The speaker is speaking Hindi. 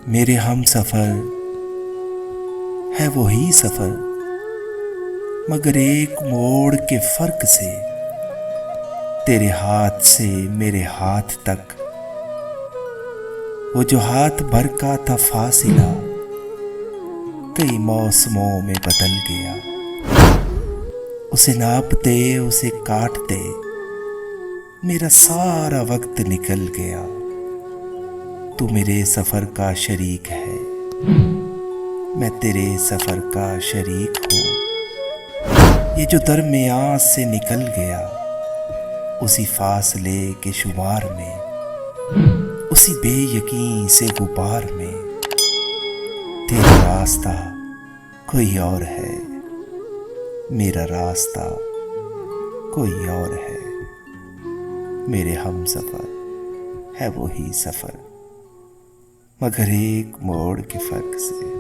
मेरे हम सफर है वही सफर, मगर एक मोड़ के फर्क से। तेरे हाथ से मेरे हाथ तक वो जो हाथ भर का था फासिला, कई मौसमों में बदल गया। उसे नापते उसे काटते मेरा सारा वक्त निकल गया। तू मेरे सफर का शरीक है, मैं तेरे सफर का शरीक हूँ। ये जो दरमियान से निकल गया, उसी फासले के शुमार में, उसी बेयकीन से गुबार में, तेरा रास्ता कोई और है, मेरा रास्ता कोई और है। मेरे हम सफर है वही सफर, मगर एक मोड़ के फर्क से।